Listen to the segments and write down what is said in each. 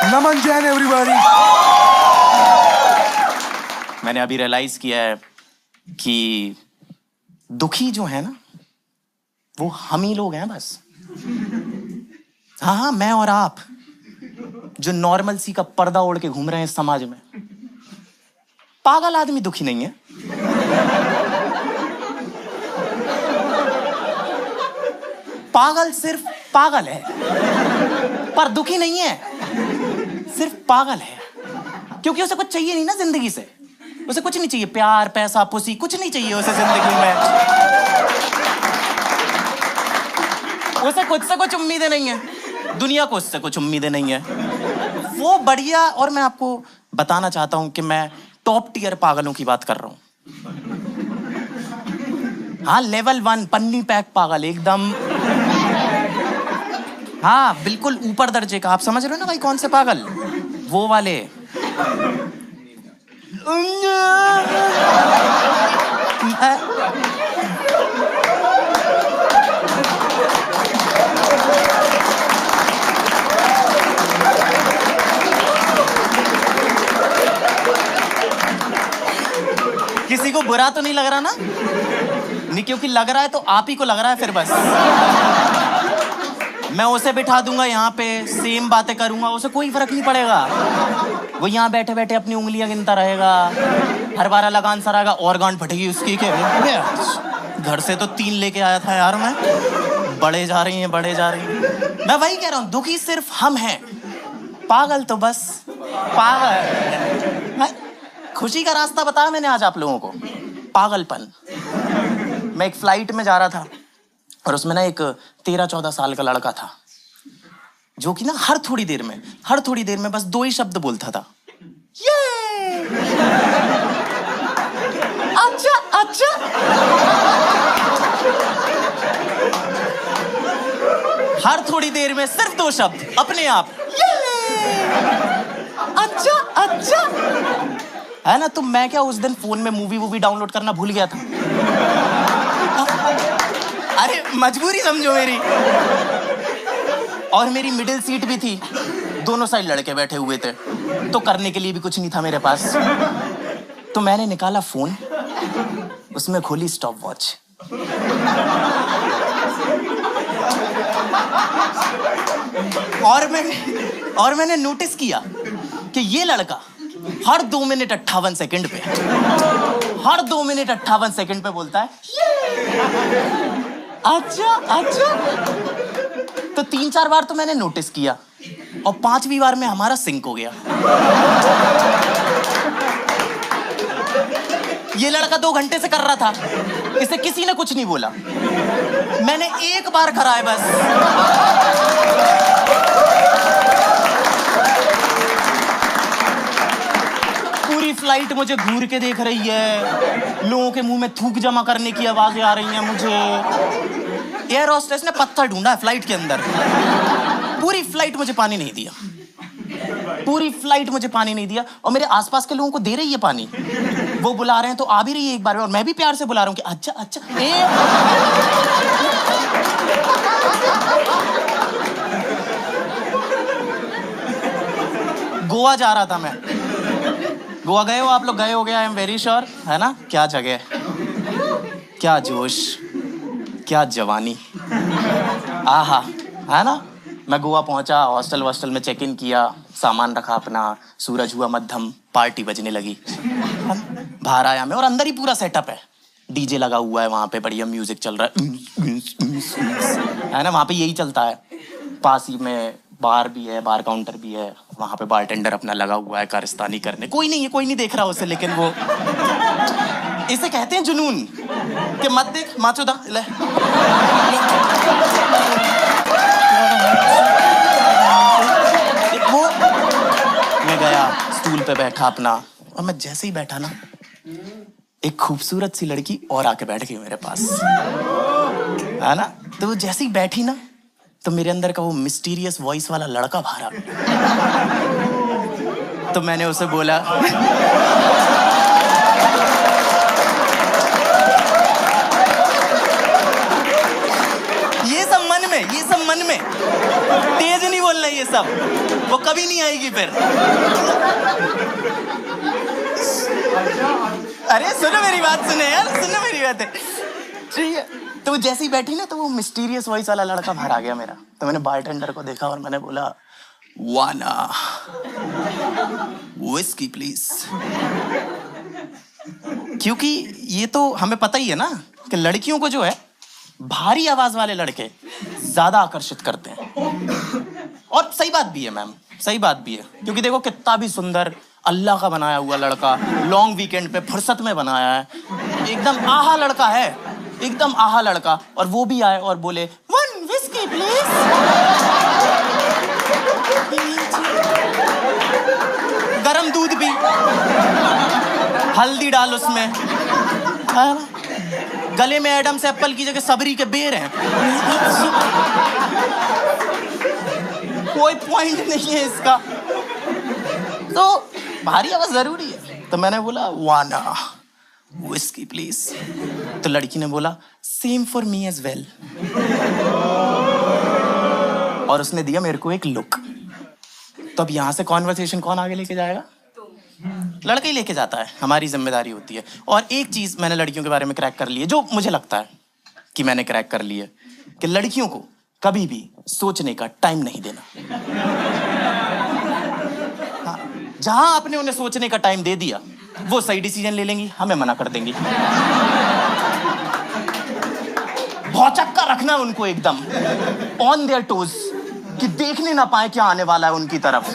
नमन Jain everybody. मैंने अभी realise किया है कि दुखी जो है ना वो हम ही लोग हैं बस। हाँ, मैं और आप जो नॉर्मल सी का पर्दा ओढ़ के घूम रहे हैं इस समाज में। पागल आदमी दुखी नहीं है। पागल सिर्फ पागल है पर दुखी नहीं है, सिर्फ पागल है। क्योंकि उसे कुछ चाहिए नहीं ना जिंदगी से। उसे कुछ नहीं चाहिए, प्यार पैसा पुसी कुछ नहीं चाहिए उसे जिंदगी में। उसे खुद से कुछ उम्मीदें नहीं है, दुनिया को उससे कुछ उम्मीदें नहीं है। वो बढ़िया। और मैं आपको बताना चाहता हूं कि मैं टॉप टियर पागलों की बात कर रहा हूं। हाँ, लेवल 1 पन्नी पैक पागल एकदम। हाँ, बिल्कुल ऊपर दर्जे का। आप समझ रहे हो ना भाई कौन से पागल? वो वाले। किसी को बुरा तो नहीं लग रहा ना? नहीं, क्योंकि लग रहा है तो आप ही को लग रहा है फिर बस। मैं उसे बिठा दूंगा यहाँ पे, सेम बातें करूंगा, उसे कोई फर्क नहीं पड़ेगा। वो यहाँ बैठे बैठे अपनी उंगलियां गिनता रहेगा। हर बार लगान सर आएगा और गांड फटेगी उसकी के। घर से तो 3 लेके आया था यार मैं। बड़े जा रही हैं, बड़े जा रही हैं। मैं वही कह रहा हूँ, दुखी सिर्फ हम हैं, पागल तो बस पागल। खुशी का रास्ता बताया मैंने आज आप लोगों को, पागलपन। मैं एक फ्लाइट में जा रहा था और उसमें ना एक 13-14 साल का लड़का था जो कि ना हर थोड़ी देर में बस 2 ही शब्द बोलता था, ये। अच्छा अच्छा। हर थोड़ी देर में सिर्फ 2 शब्द अपने आप, ये। अच्छा अच्छा, है ना? तो मैं क्या उस दिन फोन में मूवी डाउनलोड करना भूल गया था। अरे मजबूरी समझो मेरी। और मेरी मिडिल सीट भी थी, दोनों साइड लड़के बैठे हुए थे, तो करने के लिए भी कुछ नहीं था मेरे पास। तो मैंने निकाला फोन, उसमें खोली स्टॉप वॉच। और मैंने नोटिस किया कि ये लड़का हर 2 मिनट 58 सेकंड पे, हर 2 मिनट 58 सेकंड पे बोलता है, अच्छा अच्छा। तो 3-4 बार तो मैंने नोटिस किया और 5वीं बार में हमारा सिंक हो गया। ये लड़का 2 घंटे से कर रहा था, इसे किसी ने कुछ नहीं बोला। मैंने एक बार करा है बस। पूरी फ्लाइट मुझे घूर के देख रही है, लोगों के मुंह में थूक जमा करने की आवाजें आ रही हैं मुझे। एयर होस्टेस ने पत्थर ढूंढा है फ्लाइट के अंदर। पूरी फ्लाइट मुझे पानी नहीं दिया, पूरी फ्लाइट मुझे पानी नहीं दिया। और मेरे आसपास के लोगों को दे रही है पानी, वो बुला रहे हैं तो आ भी रही है एक बार में, और मैं भी प्यार से बुला रहा हूँ कि अच्छा अच्छा। गोवा जा रहा था मैं। गोवा गए हो आप लोग? गए हो गया, आई एम वेरी श्योर, है ना? क्या जगह, क्या जोश, क्या जवानी, आहा, है ना? मैं गोवा पहुंचा, हॉस्टल में चेक इन किया, सामान रखा अपना, सूरज हुआ मध्यम, पार्टी बजने लगी। बाहर आया मैं और अंदर ही पूरा सेटअप है, डीजे लगा हुआ है वहां पे, बढ़िया म्यूजिक चल रहा है ना? वहां पे यही चलता है। पास ही में बार भी है, बार काउंटर भी है, वहां पे बारटेंडर अपना लगा हुआ है कारस्तानी करने। कोई नहीं देख रहा उसे, लेकिन वो, इसे कहते हैं जुनून कि मत देख माचोदा ले। वो मैं गया, स्टूल पे बैठा अपना, और मैं जैसे ही बैठा ना, एक खूबसूरत सी लड़की और आके बैठ गई मेरे पास, है ना? तो वो जैसे ही बैठी ना, तो मेरे अंदर का वो मिस्टीरियस वॉइस वाला लड़का बाहर आ गया। तो मैंने उसे बोला, ये सब मन में में, ये सब मन में, तेज नहीं बोलना ये सब, वो कभी नहीं आएगी फिर। अरे सुनो मेरी बात, सुने यार, सुनो मेरी बात है, ठीक है। तो जैसे ही बैठी ना तो वो मिस्टीरियस वॉइस वाला लड़का बाहर आ गया मेरा। तो मैंने बारटेंडर को देखा और मैंने बोला, वाना विस्की प्लीज। क्योंकि ये तो हमें पता ही है ना कि लड़कियों को जो है भारी आवाज वाले लड़के ज्यादा आकर्षित करते हैं। और सही बात भी है मैम, सही बात भी है, क्योंकि देखो कितना भी सुंदर अल्लाह का बनाया हुआ लड़का, लॉन्ग वीकेंड पे फुर्सत में बनाया है, एकदम आहा लड़का है, एकदम आहा लड़का, और वो भी आए और बोले 1 विस्की प्लीज। गरम दूध भी, हल्दी डाल उसमें, है ना? गले में एडम से एप्पल की जगह सबरी के बेर हैं। कोई पॉइंट नहीं है इसका। तो भारी आवाज जरूरी है। तो मैंने बोला, वाना विस्की प्लीज। तो लड़की ने बोला, same for me as well. और उसने दिया मेरे को एक लुक। तो अब यहां से कॉन्वर्सेशन कौन आगे लेके जाएगा? लड़का ही लेके जाता है, हमारी जिम्मेदारी होती है। और एक चीज मैंने लड़कियों के बारे में क्रैक कर ली है, जो मुझे लगता है कि मैंने क्रैक कर ली है, कि लड़कियों को कभी भी सोचने का टाइम नहीं देना। हाँ, जहां आपने उन्हें सोचने का टाइम दे दिया, वो सही डिसीजन ले लेंगी, हमें मना कर देंगी। भौचक्का रखना उनको एकदम ऑन देयर टोज, कि देखने ना पाए क्या आने वाला है उनकी तरफ।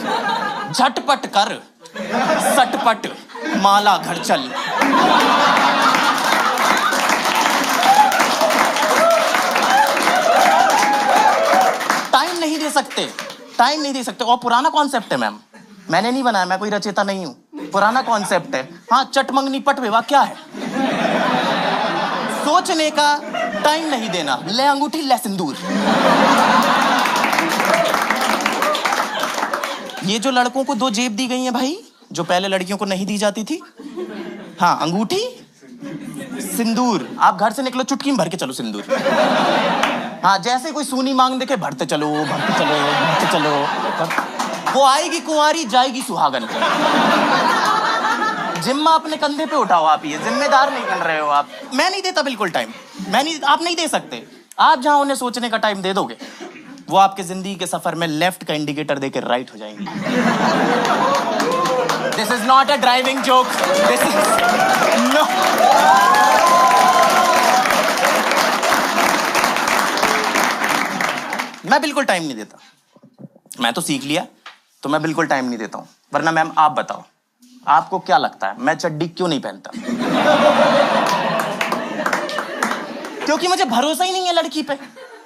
झटपट कर, सटपट माला घर चल। टाइम नहीं दे सकते, टाइम नहीं दे सकते। और पुराना कॉन्सेप्ट है मैम, मैंने नहीं बनाया, मैं कोई रचेता नहीं हूं, पुराना कॉन्सेप्ट है। हाँ, चटमंगनी पट विवाह क्या है? सोचने का टाइम नहीं देना, ले अंगूठी ले सिंदूर। ये जो लड़कों को 2 जेब दी गई हैं भाई, जो पहले लड़कियों को नहीं दी जाती थी, हाँ, अंगूठी सिंदूर। आप घर से निकलो, चुटकी में भर के चलो सिंदूर। हाँ, जैसे कोई सूनी मांग देखे, भरते चलो, भरते चलो, भरते चलो। वो आएगी कुंवारी, जाएगी सुहागन। जिम्मा अपने कंधे पे उठाओ आप, ये जिम्मेदार नहीं बन रहे हो आप। मैं नहीं देता बिल्कुल टाइम, आप नहीं दे सकते। आप जहां उन्हें सोचने का टाइम दे दोगे, वो आपके जिंदगी के सफर में लेफ्ट का इंडिकेटर देकर राइट हो जाएंगे। This is not a driving joke, this is no. मैं बिल्कुल टाइम नहीं देता, मैं तो सीख लिया, तो मैं बिल्कुल टाइम नहीं देता हूं। वरना मैम आप बताओ, आपको क्या लगता है मैं चड्डी क्यों नहीं पहनता? क्योंकि मुझे भरोसा ही नहीं है लड़की पे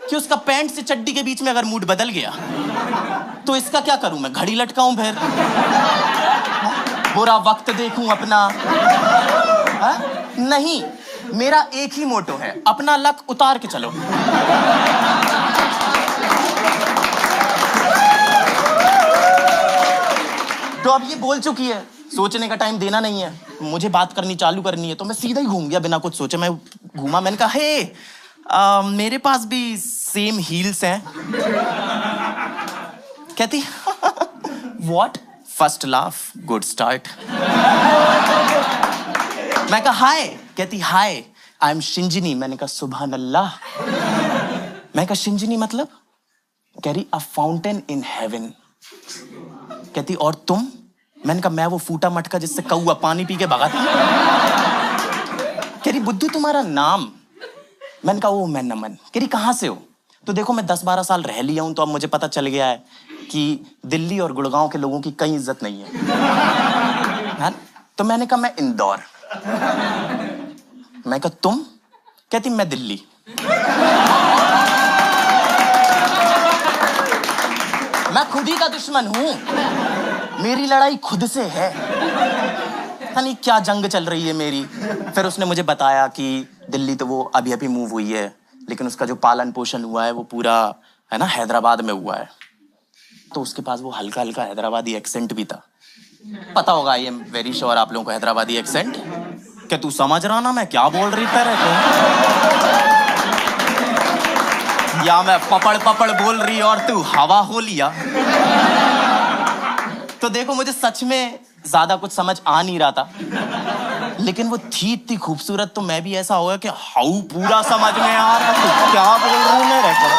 कि उसका पैंट से चड्डी के बीच में अगर मूड बदल गया तो इसका क्या करूं मैं? घड़ी लटकाऊं फिर? बुरा वक्त देखूं अपना? हा? नहीं, मेरा एक ही मोटो है, अपना लक उतार के चलो। तो अब ये बोल चुकी है, सोचने का टाइम देना नहीं है, मुझे बात करनी चालू करनी है, तो मैं सीधा ही घूम गया बिना कुछ सोचे। मैं घूमा, मैंने कहा, हे मेरे पास भी सेम हील्स हैं। कहती what? First laugh, good start. मैं कहा हाय, कहती हाय, आई एम शिंजनी। मैंने कहा सुभान अल्लाह। मैं कहा शिंजनी मतलब? कह रही अ फाउंटेन इन हेवन। कहती और तुम? मैंने कहा मैं वो फूटा मटका जिससे कौआ पानी पी के भगा था। कह रही बुद्धू तुम्हारा नाम? मैंने कहा ओ मैं नमन। कह रही कहां से हो? तो देखो मैं 10-12 साल रह लिया हूं, तो अब मुझे पता चल गया है कि दिल्ली और गुड़गांव के लोगों की कहीं इज्जत नहीं है। तो मैंने कहा मैं इंदौर। मैं कहा तुम? कहती मैं दिल्ली। मैं खुद ही का दुश्मन हूं, मेरी लड़ाई खुद से है। नहीं क्या जंग चल रही है मेरी। फिर उसने मुझे बताया कि दिल्ली तो वो अभी अभी मूव हुई है, लेकिन उसका जो पालन पोषण हुआ है वो पूरा है ना हैदराबाद में हुआ है। तो उसके पास वो हल्का हल्का हैदराबादी एक्सेंट भी था। पता होगा, आई एम वेरी श्योर आप लोगों को हैदराबादी एक्सेंट। क्या तू समझ रहा ना मैं क्या बोल रही तेरे को? या मैं पपड़ पपड़ बोल रही और तू हवा हो लिया। तो देखो मुझे सच में ज्यादा कुछ समझ आ नहीं रहा था, लेकिन वो थी इतनी खूबसूरत तो मैं भी ऐसा हो गया कि हाउ पूरा समझ में आ रहा है क्या बोल रही हूँ मैं रहकर।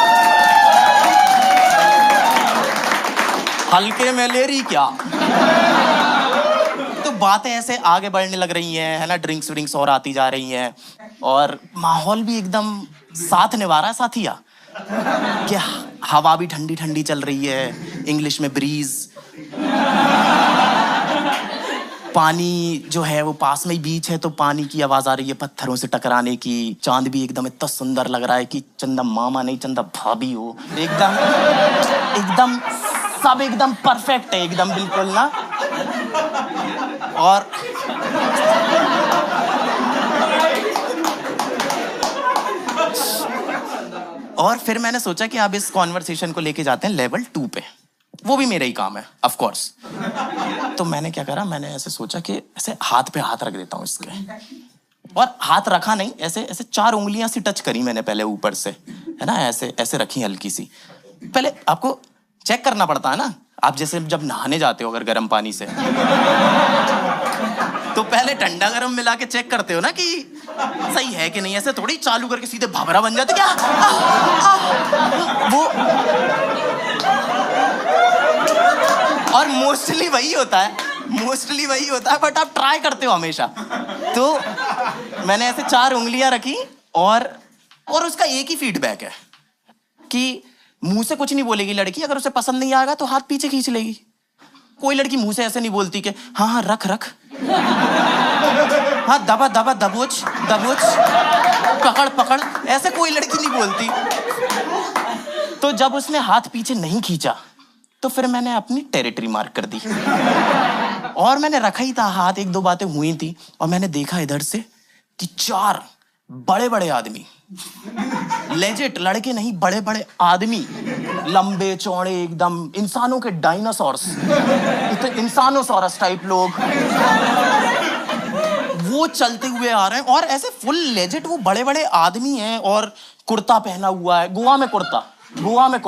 हल्के में ले रही क्या। तो बातें ऐसे आगे बढ़ने लग रही हैं, है ना, ड्रिंक्स व्रिंक्स और आती जा रही हैं और माहौल भी एकदम साथ निभा रहा है साथिया कि हवा भी ठंडी ठंडी चल रही है, इंग्लिश में ब्रीज, पानी जो है वो पास में ही बीच है तो पानी की आवाज आ रही है पत्थरों से टकराने की, चांद भी एकदम इतना सुंदर लग रहा है कि चंदा मामा नहीं चंदा भाभी हो, एकदम एकदम सब एकदम परफेक्ट है, एकदम बिल्कुल ना। और फिर मैंने सोचा कि अब इस कॉन्वर्सेशन को लेके जाते हैं लेवल 2 पे, वो भी मेरा ही काम है ऑफ कोर्स। तो मैंने क्या करा, मैंने ऐसे सोचा कि ऐसे हाथ पे हाथ रख देता हूँ इसके, और हाथ रखा नहीं, ऐसे ऐसे 4 उंगलियां सी टच करी मैंने पहले ऊपर से, है ना, ऐसे ऐसे रखी हल्की सी। पहले आपको चेक करना पड़ता है ना, आप जैसे जब नहाने जाते हो अगर गर्म पानी से तो पहले ठंडा गर्म मिला के चेक करते हो ना कि सही है कि नहीं, ऐसे थोड़ी चालू करके सीधे भंवरा बन जाते क्या। वो और मोस्टली वही होता है, बट आप ट्राई करते हो हमेशा। तो मैंने ऐसे 4 उंगलियां रखी और उसका एक ही फीडबैक है कि मुंह से कुछ नहीं बोलेगी लड़की, अगर उसे पसंद नहीं आएगा तो हाथ पीछे खींच लेगी। कोई लड़की मुंह से ऐसे नहीं बोलती कि हाँ हाँ रख रख, हाँ दबा दबा दबोच दबोच, पकड़ पकड़, ऐसे कोई लड़की नहीं बोलती। तो जब उसने हाथ पीछे नहीं खींचा तो फिर मैंने अपनी टेरिटरी मार्क कर दी और मैंने रखा ही था हाथ, 1-2 बातें हुई थी और मैंने देखा इधर से कि 4 बड़े बड़े आदमी, लेजिट लड़के नहीं, बड़े बड़े आदमी, लंबे चौड़े एकदम इंसानों के डायनासोर्स, इंसानोसॉरस टाइप लोग, वो चलते हुए आ रहे हैं और ऐसे फुल लेजिट वो बड़े बड़े आदमी हैं और कुर्ता पहना हुआ है, गोवा में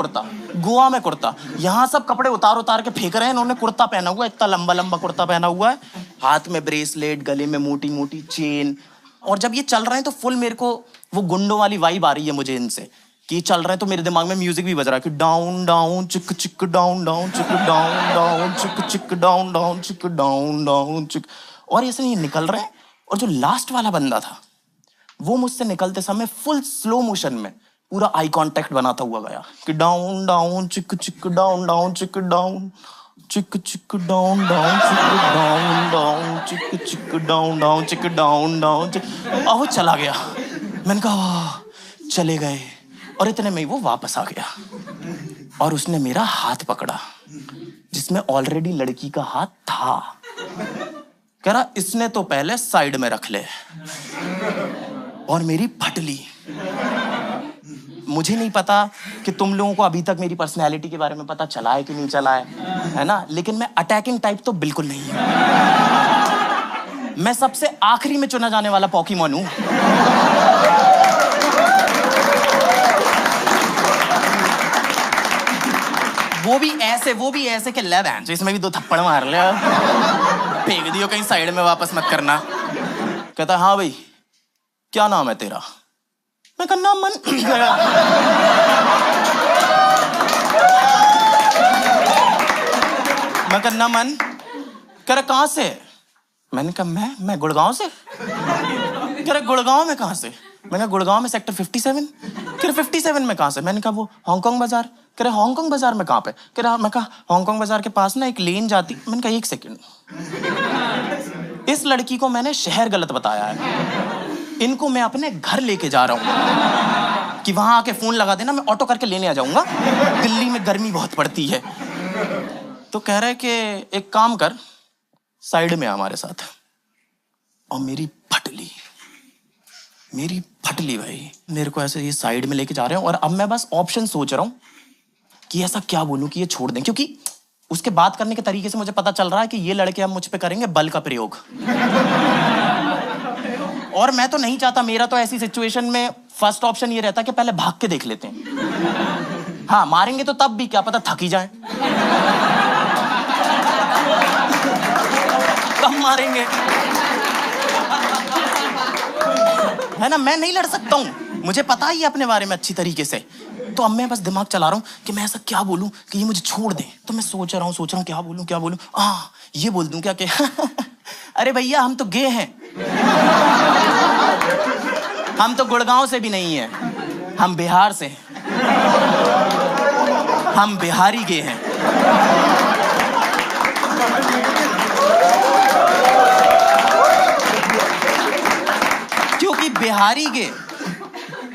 कुर्ता, यहाँ सब कपड़े उतार के फेंक रहे हैं, इन्होंने कुर्ता पहना हुआ है, इतना लंबा लंबा कुर्ता पहना हुआ है, हाथ में ब्रेसलेट, गले में मोटी मोटी चेन। और जब ये चल रहे हैं तो फुल मेरे को वो गुंडों वाली वाइब आ रही है मुझे इनसे कि चल रहे हैं, तो मेरे दिमाग में म्यूजिक भी बज रहा है कि डाउन डाउन चिक चिक डाउन डाउन चिक डाउन डाउन चिक चिक डाउन डाउन चिक डाउन डाउन चिक। और ऐसे ये निकल रहे हैं और जो लास्ट वाला बंदा था वो मुझसे निकलते समय फुल स्लो मोशन में पूरा आई कांटेक्ट बनाता हुआ गया कि डाउन डाउन चिक चिक डाउन डाउन चिक डाउन चिक चिक डाउन डाउन चिक डाउन डाउन चिक चिक डाउन डाउन चिक डाउन डाउन। और वो चला गया, मैंने कहा चले गए, और इतने में ही वो वापस आ गया और उसने मेरा हाथ पकड़ा जिसमें ऑलरेडी लड़की का हाथ था। कह रहा इसने तो पहले साइड में रख ले, और मेरी फटली। मुझे नहीं पता कि तुम लोगों को अभी तक मेरी पर्सनैलिटी के बारे में पता चला है कि नहीं चला है ना, लेकिन मैं अटैकिंग टाइप तो बिल्कुल नहीं हूं। मैं सबसे आखिरी में चुना जाने वाला पोकेमॉन हूं। वो भी ऐसे कि ले बहन, इसमें भी 2 थप्पड़ मार ले, फेंक दियो कहीं साइड में, वापस मत करना। कहता हाँ भाई क्या नाम है तेरा? मैं कहा नाम मन। मैं कहा ना मन। कह रहा कहाँ से? मैंने कहा मैं गुड़गांव से। कह रहा गुड़गांव में कहाँ से? मैंने कहा गुड़गांव में सेक्टर 57। कह रहा 57 में कहाँ से? मैंने कहा वो हांगकांग बाजार। कह रहा हांगकांग बाजार में कहाँ पे? कह रहा मैं कहा हांगकांग बाजार के पास ना एक लेन जाती। मैंने कहा 1 सेकंड, इस लड़की को मैंने शहर गलत बताया है, इनको मैं अपने घर लेके जा रहा हूँ कि वहां आके फोन लगा देना, मैं ऑटो करके लेने आ जाऊंगा, दिल्ली में गर्मी बहुत पड़ती है। तो कह रहा है कि एक काम कर, साइड में हमारे साथ। और मेरी फटली भाई, मेरे को ऐसे ये साइड में लेके जा रहे हैं और अब मैं बस ऑप्शन सोच रहा हूँ कि ऐसा क्या बोलूं कि ये छोड़ दें, क्योंकि उसके बात करने के तरीके से मुझे पता चल रहा है कि ये लड़के अब मुझ पे करेंगे बल का प्रयोग। और मैं तो नहीं चाहता, मेरा तो ऐसी सिचुएशन में फर्स्ट ऑप्शन ये रहता है कि पहले भाग के देख लेते हैं। हाँ, मारेंगे तो तब भी, क्या पता थक ही जाए। कब मारेंगे, है ना? मैं नहीं लड़ सकता हूँ, मुझे पता ही है अपने बारे में अच्छी तरीके से। तो अब मैं बस दिमाग चला रहा हूँ कि मैं ऐसा क्या बोलूँ कि ये मुझे छोड़ दे। तो मैं सोच रहा हूँ क्या बोलूँ। ये बोल दूँ क्या कि अरे भैया हम तो गे हैं, हम तो गुड़गांव से भी नहीं है, हम बिहार से हैं, हम बिहारी गे हैं। क्योंकि बिहारी गे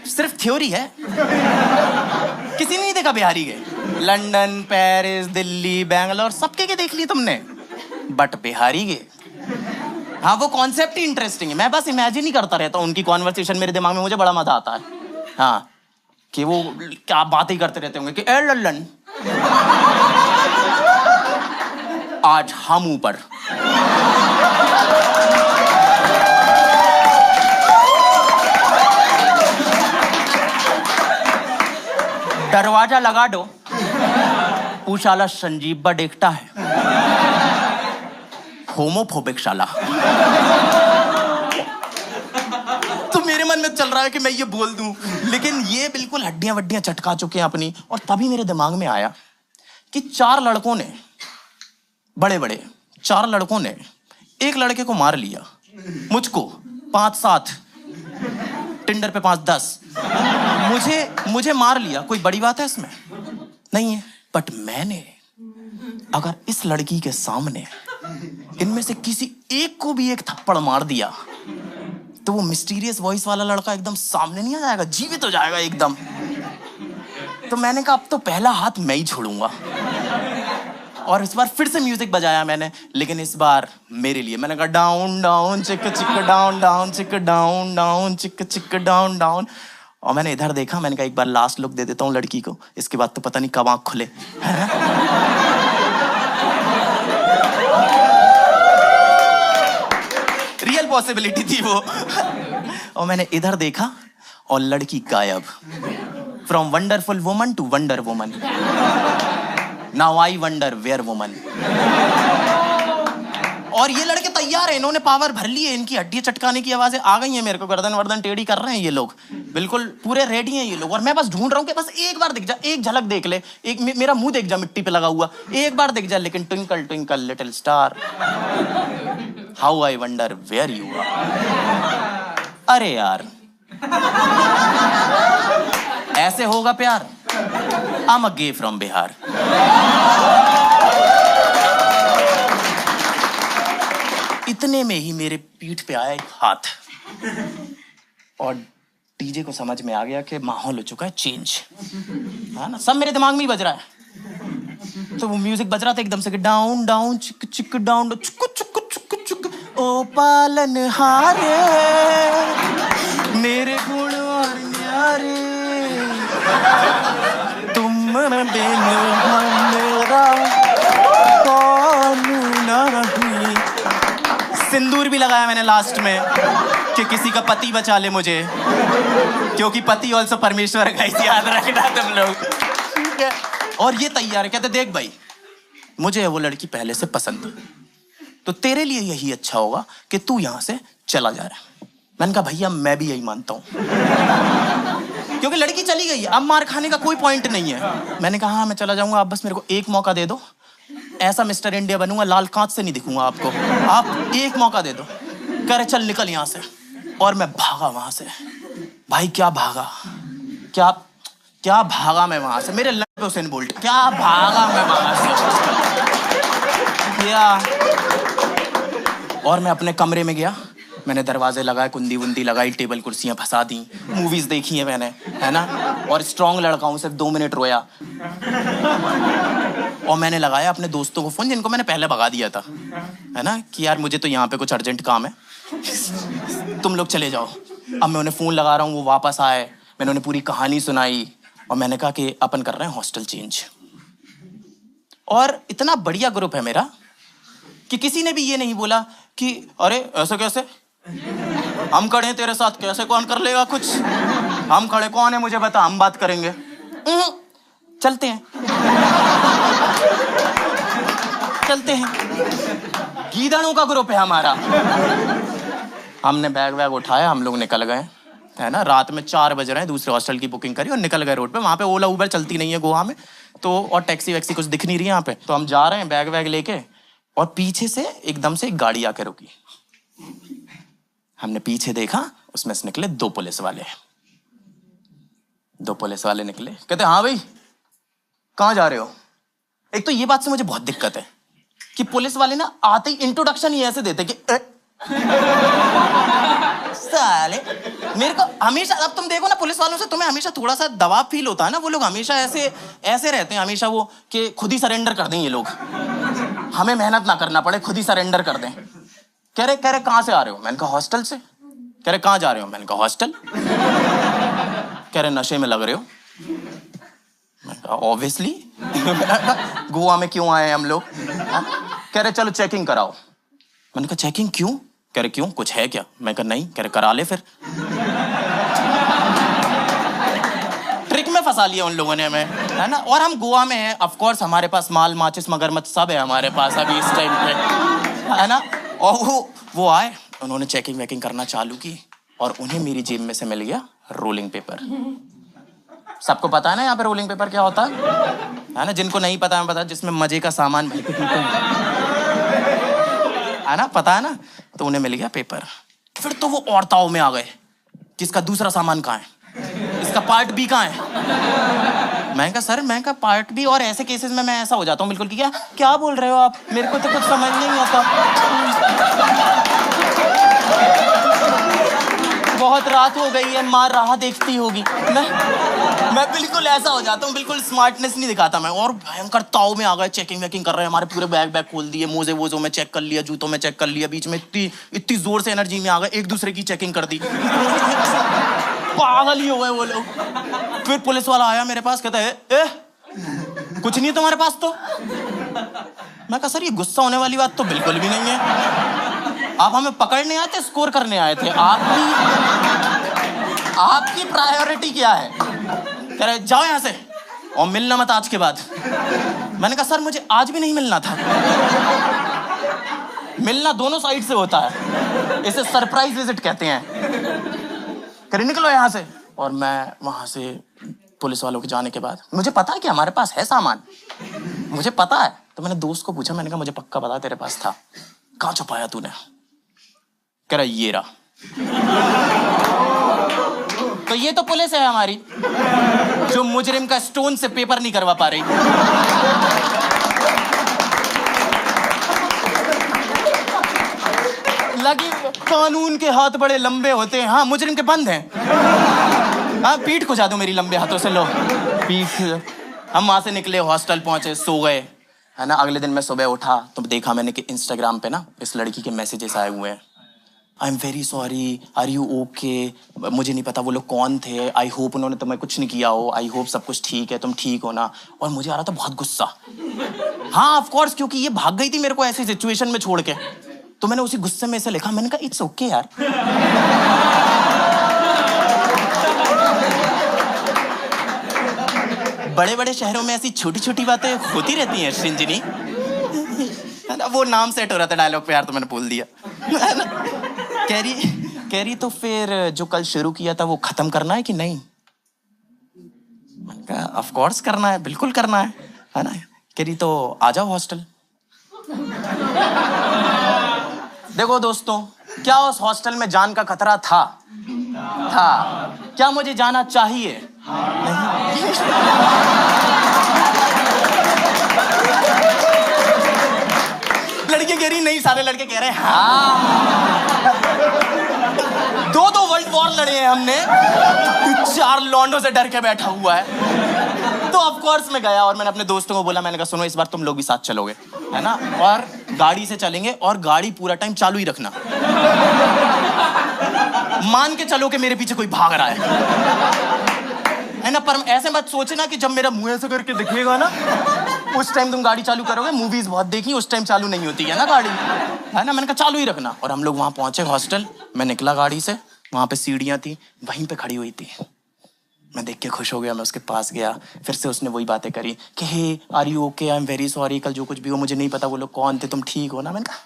सिर्फ थ्योरी है, किसी ने नहीं देखा बिहारी गे। लंदन, पेरिस, दिल्ली, बैंगलोर सबके के देख लिए तुमने, बट बिहारी गे, हाँ वो कॉन्सेप्ट ही इंटरेस्टिंग है। मैं बस इमेजिन ही करता रहता हूँ उनकी कॉन्वर्सेशन मेरे दिमाग में, मुझे बड़ा मजा आता है। हाँ, कि वो क्या बातें करते रहते होंगे कि ए लल्लन आज हम ऊपर, दरवाजा लगा दो, पूछाला संजीव बा देखता है, होमोफोबिक शाला। तो मेरे मन में चल रहा है कि मैं ये बोल दूं, लेकिन ये बिल्कुल हड्डियां वड्डियां चटका चुके हैं अपनी। और तभी मेरे दिमाग में आया कि 4 लड़कों ने, बड़े बड़े 4 लड़कों ने एक लड़के को मार लिया, मुझको 5-7, टिंडर पे 5-10, मुझे मार लिया। कोई बड़ी बात है इसमें? नहीं है। बट मैंने अगर इस लड़की के सामने इनमें से किसी एक को भी एक थप्पड़ मार दिया तो वो मिस्टीरियस वॉइस वाला लड़का एकदम सामने नहीं आ जाएगा, जीवित हो जाएगा एकदम। तो मैंने कहा अब तो पहला हाथ मैं ही छोड़ूंगा। और इस बार फिर से म्यूजिक बजाया मैंने, लेकिन इस बार मेरे लिए। मैंने कहा डाउन डाउन चिक चिक डाउन डाउन चिक डाउन डाउन चिक चिक डाउन डाउन। और मैंने इधर देखा, मैंने कहा एक बार लास्ट लुक दे देता हूँ लड़की को, इसके बाद तो पता नहीं कब आँख खुले, है ना? रियल पॉसिबिलिटी थी वो। और मैंने इधर देखा और लड़की गायब। From wonderful woman to wonder woman. Now I wonder where woman. और ये लड़के तैयार हैं, इन्होंने पावर भर ली है, इनकी हड्डी चटकाने की आवाजें आ गई हैं मेरे को, गर्दन वर्दन टेढ़ी कर रहे हैं ये लोग, बिल्कुल पूरे रेडी हैं ये लोग। और मैं बस ढूंढ रहा हूँ कि बस एक बार दिख जा, एक झलक देख ले, एक मेरा मुंह देख जा मिट्टी पे लगा हुआ, एक बार दिख जा। लेकिन twinkle twinkle little star, how I wonder where you are. अरे यार ऐसे होगा प्यार? I am a gay from Bihar. इतने में ही मेरे पीठ पे आया एक हाथ और डीजे को समझ में आ गया कि माहौल हो चुका है चेंज, है ना? सब मेरे दिमाग में ही बज रहा है। तो वो म्यूजिक बज रहा था एकदम से कि डाउन डाउन चिक चिक डाउन चुक चुक चुक चुक, ओ पालन हारे मेरे गुण और न्यारे, तुम मेरा कौन नहीं। सिंदूर भी लगाया मैंने लास्ट में कि किसी का पति बचा ले मुझे, क्योंकि पति ऑल्सो परमेश्वर का, इसे याद रखना तुम लोग, ठीक है? और ये तैयार है, कहते देख भाई मुझे वो लड़की पहले से पसंद, तो तेरे लिए यही अच्छा होगा कि तू यहाँ से चला जा रहा है। मैंने कहा भैया मैं भी यही मानता हूँ, क्योंकि लड़की चली गई, अब मार खाने का कोई पॉइंट नहीं है। मैंने कहा हाँ मैं चला जाऊंगा, आप बस मेरे को एक मौका दे दो, ऐसा मिस्टर इंडिया बनूंगा, लाल कांच से नहीं दिखूंगा आपको, आप एक मौका दे दो। कह रहे चल निकल यहाँ से। और मैं भागा वहां से, भाई क्या भागा, क्या भागा मैं वहां से, मेरे लड़के हुसैन बोल्ट, क्या भागा मैं वहां से, क्या। और मैं अपने कमरे में गया, मैंने दरवाजे लगाए, कुंडी वुंडी लगाई, टेबल कुर्सियां फंसा दी, मूवीज देखी है मैंने, है ना? और स्ट्रॉन्ग लड़का हूं, सिर्फ 2 मिनट रोया। और मैंने लगाया अपने दोस्तों को फोन, जिनको मैंने पहले भगा दिया था, है ना, कि यार मुझे तो यहाँ पे कुछ अर्जेंट काम है, तुम लोग चले जाओ। अब मैं उन्हें फोन लगा रहा हूँ, वो वापस आए, मैंने उन्हें पूरी कहानी सुनाई और मैंने कहा कि अपन कर रहे हैं हॉस्टल चेंज। और इतना बढ़िया ग्रुप है मेरा कि किसी ने भी ये नहीं बोला कि अरे ऐसा कैसे, हम खड़े हैं तेरे साथ, कैसे कौन कर लेगा कुछ, हम खड़े, कौन है मुझे बता, हम बात करेंगे। चलते हैं चलते हैं, गीदड़ों का ग्रुप है हमारा। हमने बैग वैग उठाया, हम लोग निकल गए, है ना। रात में 4 बज रहे हैं, दूसरे हॉस्टल की बुकिंग करी और निकल गए रोड पे। वहाँ पे ओला उबर चलती नहीं है गोवा में, तो और टैक्सी वैक्सी कुछ दिख नहीं रही यहाँ पे। तो हम जा रहे हैं बैग वैग लेके, और पीछे से एकदम से एक गाड़ी आके रुकी। हमने पीछे देखा, उसमें से निकले 2 पुलिस वाले। 2 पुलिस वाले निकले, कहते हाँ भाई कहाँ जा रहे हो। एक तो ये बात से मुझे बहुत दिक्कत है कि पुलिस वाले ना आते ही इंट्रोडक्शन ही ऐसे देते कि साले। मेरे को हमेशा, अब तुम देखो ना पुलिस वालों से तुम्हें हमेशा थोड़ा सा दबाव फील होता है ना। वो लोग हमेशा ऐसे रहते हैं हमेशा, वो कि खुद ही सरेंडर कर दें ये लोग, हमें मेहनत ना करना पड़े, खुद ही सरेंडर कर दें। कह रहे कहाँ से आ रहे हो। मैंने कहा हॉस्टल से। कह रहे कहाँ जा रहे हो। मैंने कहा हॉस्टल। कह रहे नशे में लग रहे हो। मैंने कहा ऑब्वियसली गोवा में क्यों आए हम लोग। कह रहे चलो चेकिंग कराओ। मैंने कहा चेकिंग क्यों। कह रहे क्यों कुछ है क्या। मैं कहा नहीं। कह रहे करा ले फिर। ट्रिक में फंसा लिया उन लोगों ने हमें, है ना। और हम गोवा में हैं, ऑफ कोर्स हमारे पास माल माचिस मगरमच्छ सब है हमारे पास अभी इस टाइम पे, है ना। और वो आए, उन्होंने चेकिंग वेकिंग करना चालू की, और उन्हें मेरी जेब में से मिल गया रोलिंग पेपर। सबको पता है ना यहाँ पे रोलिंग पेपर क्या होता है ना। जिनको नहीं पता है मैं बता, जिसमें मजे का सामान है ना, पता है ना। तो उन्हें मिल गया पेपर। फिर तो वो और ताव में आ गए कि इसका दूसरा सामान कहाँ है, इसका पार्ट बी कहाँ है। मैं कहा सर, मैं कहा पार्ट बी। और ऐसे केसेस में मैं ऐसा हो जाता हूँ बिल्कुल कि क्या बोल रहे हो आप, मेरे को तो कुछ समझ नहीं आता। बहुत रात हो गई है, माँ राह देखती होगी। मैं बिल्कुल ऐसा हो जाता हूँ, बिल्कुल स्मार्टनेस नहीं दिखाता मैं। और भयंकर ताव में आ गए, चेकिंग वेकिंग कर रहे हैं, हमारे पूरे बैग खोल दिए, मोजे वोजों में चेक कर लिया, जूतों में चेक कर लिया। बीच में इतनी जोर से एनर्जी में आ गए, एक दूसरे की चेकिंग कर दी। पागल ही हो गए वो लोग। फिर पुलिस वाला आया मेरे पास, कहता है कुछ नहीं है तुम्हारे पास तो। मैं कहा सर ये गुस्सा होने वाली बात तो बिल्कुल भी नहीं है, आप हमें पकड़ने आए थे, स्कोर करने आए थे। आपकी प्रायोरिटी क्या है। कह रहे जाओ यहाँ से और मिलना मत आज के बाद। मैंने कहा सर मुझे आज भी नहीं मिलना था। मिलना दोनों साइड से होता है, इसे सरप्राइज विजिट कहते हैं। कह रहे निकलो यहाँ से। और मैं वहां से पुलिस वालों के जाने के बाद, मुझे पता है कि हमारे पास है सामान, मुझे पता है। तो मैंने दोस्त को पूछा, मैंने कहा मुझे पक्का पता तेरे पास था, कहाँ छुपाया तूने। कह रहा ये रहा। तो ये तो पुलिस है हमारी जो मुजरिम का स्टोन से पेपर नहीं करवा पा रही। लगी कानून के हाथ बड़े लंबे होते हैं। हाँ मुजरिम के बंद हैं। हाँ पीठ को जा दो मेरी लंबे हाथों से, लो पीठ। हम वहां से निकले, हॉस्टल पहुंचे, सो गए, है ना। अगले दिन मैं सुबह उठा तो देखा मैंने कि इंस्टाग्राम पे ना इस लड़की के मैसेजेस आए हुए हैं। I am very sorry, are you okay. मुझे नहीं पता वो लोग कौन थे, आई होप उन्होंने तुम्हें कुछ नहीं किया हो, आई होप सब कुछ ठीक है, तुम ठीक हो ना। और मुझे आ रहा था बहुत गुस्सा। हाँ ऑफ कोर्स, क्योंकि ये भाग गई थी मेरे को ऐसी सिचुएशन में छोड़ के। तो मैंने उसी गुस्से में ऐसे लिखा, मैंने कहा इट्स ओके यार। बड़े बड़े शहरों में ऐसी छोटी छोटी बातें होती रहती हैं श्रिंजनी, है ना। वो नाम सेट हो रहा था डायलॉग पे यार, तो मैंने बोल दिया, है ना। कह रही तो फिर जो कल शुरू किया था वो खत्म करना है कि नहीं। मैंने कहा ऑफ कोर्स करना है, बिल्कुल करना है ना। कह रही तो आ जाओ हॉस्टल। देखो दोस्तों, क्या उस हॉस्टल में जान का खतरा था? क्या मुझे जाना चाहिए? नहीं। लड़के कह रही नहीं, सारे लड़के कह रहे हैं हाँ। 2 वर्ल्ड वॉर लड़े हैं हमने, 4 लॉन्डो से डर के बैठा हुआ है। तो ऑफ कोर्स मैं गया और मैंने अपने दोस्तों को बोला, मैंने कहा सुनो इस बार तुम लोग भी साथ चलोगे, है ना, और गाड़ी से चलेंगे और गाड़ी पूरा टाइम चालू ही रखना। मान के चलो कि मेरे पीछे कोई भाग रहा है ना। पर ऐसे मत सोचना कि जब मेरा मुंह ऐसे करके दिखेगा ना उस टाइम तुम गाड़ी चालू करोगे। मूवीज बहुत देखी, उस टाइम चालू नहीं होती है ना गाड़ी, है ना। मैंने कहा चालू ही रखना। और हम लोग वहां पहुंचे हॉस्टल, मैं निकला गाड़ी से, वहां पे सीढ़ियां थी, वहीं पे खड़ी हुई थी। मैं देख के खुश हो गया, मैं उसके पास गया, फिर से उसने वही बातें करी कि hey are you okay, I am very sorry, कल जो कुछ भी हो मुझे नहीं पता वो लोग कौन थे, तुम ठीक हो ना? मैंने कहा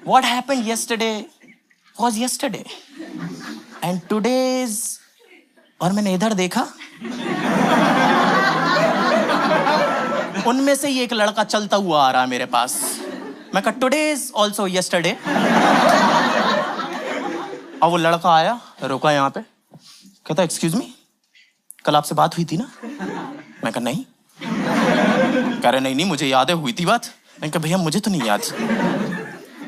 what happened yesterday was yesterday and today's. और मैंने इधर देखा, उनमें से ही एक लड़का चलता हुआ आ रहा है मेरे पास। मैं कहा टुडे इज ऑल्सो यस्टरडे। और वो लड़का आया, रुका यहाँ पे, कहता एक्सक्यूज मी, कल आपसे बात हुई थी ना? मैं कहा नहीं। कह रहे नहीं मुझे याद है, हुई थी बात। मैंने कहा भैया मुझे तो नहीं याद।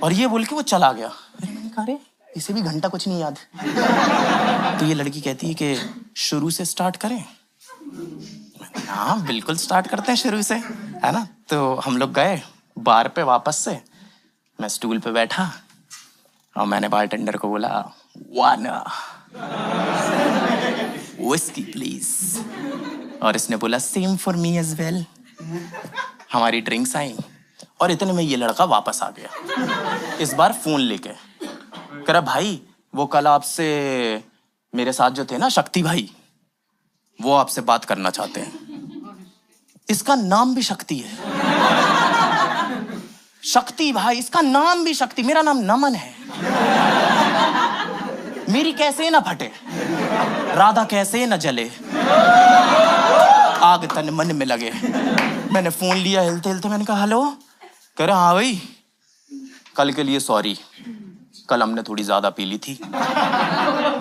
और ये बोल के वो चला गया। मैंने कहा अरे इसे भी घंटा कुछ नहीं याद। तो ये लड़की कहती है कि शुरू से स्टार्ट करें? हाँ बिल्कुल स्टार्ट करते हैं शुरू से, है ना? तो हम लोग गए बार पे वापस से, मैं स्टूल पे बैठा और मैंने बारटेंडर को बोला वन व्हिस्की प्लीज, और इसने बोला same for me as well. हमारी ड्रिंक्स आई और इतने में ये लड़का वापस आ गया, इस बार फोन लेके। कह रहा भाई वो कल आपसे मेरे साथ जो थे ना शक्ति भाई, वो आपसे बात करना चाहते हैं। इसका नाम भी शक्ति है, शक्ति भाई, इसका नाम भी शक्ति। मेरा नाम नमन है, मेरी कैसे न फटे, राधा कैसे न जले, आग तन मन में लगे। मैंने फोन लिया हिलते हिलते, मैंने कहा हेलो। कह रहे हाँ भाई कल के लिए सॉरी, कल हमने थोड़ी ज्यादा पी ली थी,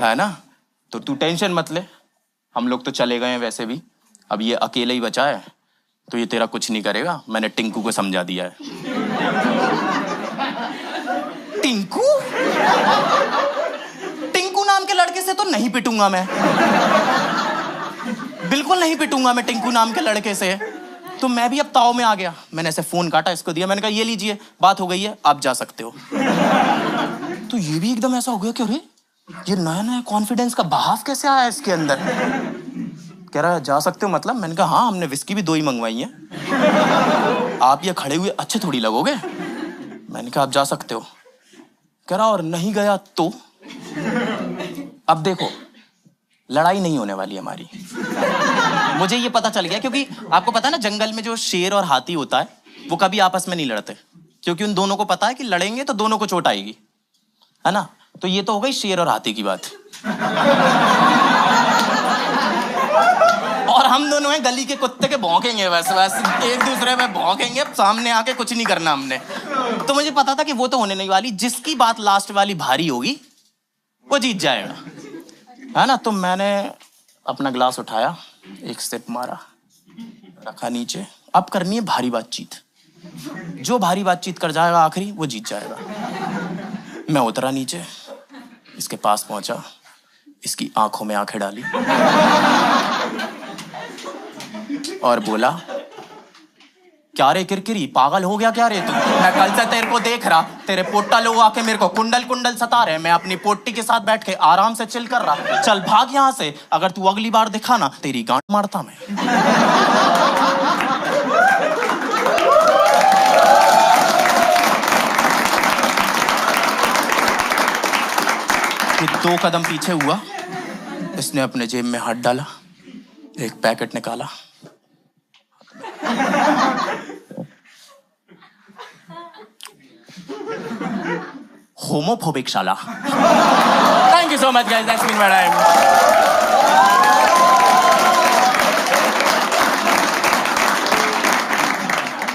है ना? तो तू टेंशन मत ले, हम लोग तो चले गए हैं वैसे भी, अब ये अकेले ही बचा है तो ये तेरा कुछ नहीं करेगा, मैंने टिंकू को समझा दिया है। टिंकू? टिंकू नाम के लड़के से तो नहीं पिटूंगा मैं, बिल्कुल नहीं पिटूंगा मैं टिंकू नाम के लड़के से। तो मैं भी अब ताव में आ गया, मैंने ऐसे फोन काटा, इसको दिया, मैंने कहा ये लीजिए बात हो गई है, आप जा सकते हो। तो ये भी एकदम ऐसा हो गया कि अरे ये नया नया कॉन्फिडेंस का बहाव कैसे आया इसके अंदर। कह रहा है जा सकते हो मतलब? मैंने कहा हाँ, हमने विस्की भी 2 ही मंगवाई है, आप ये खड़े हुए अच्छे थोड़ी लगोगे। मैंने कहा आप जा सकते हो। कह रहा और नहीं गया तो? अब देखो लड़ाई नहीं होने वाली हमारी, मुझे ये पता चल गया, क्योंकि आपको पता है ना जंगल में जो शेर और हाथी होता है वो कभी आपस में नहीं लड़ते, क्योंकि उन दोनों को पता है कि लड़ेंगे तो दोनों को चोट आएगी, है ना? तो ये तो हो गई शेर और हाथी की बात। और हम दोनों हैं गली के कुत्ते के, भौंकेंगे बस एक दूसरे में भौंकेंगे, सामने आके कुछ नहीं करना हमने। तो मुझे पता था कि वो तो होने नहीं वाली, जिसकी बात लास्ट वाली भारी होगी वो जीत जाएगा, है ना? तो मैंने अपना ग्लास उठाया, एक सिप मारा, रखा नीचे। अब करनी है भारी बातचीत, जो भारी बातचीत कर जाएगा आखिरी वो जीत जाएगा। मैं उतरा नीचे, इसके पास पहुंचा, इसकी आंखों में आंखें डाली और बोला क्या रे किरकिरी, पागल हो गया क्या रे तू? मैं कल से तेरे को देख रहा, तेरे पोट्टा लोग आके मेरे को कुंडल कुंडल सता रहे, मैं अपनी पोट्टी के साथ बैठ के आराम से चिल कर रहा। चल भाग यहाँ से, अगर तू अगली बार दिखा ना तेरी गांड मारता मैं। ये 2 कदम पीछे हुआ, इसने अपने जेब में हाथ डाला, एक पैकेट निकाला, होमोफोबिक शाला। Thank you so much guys, that's been my time.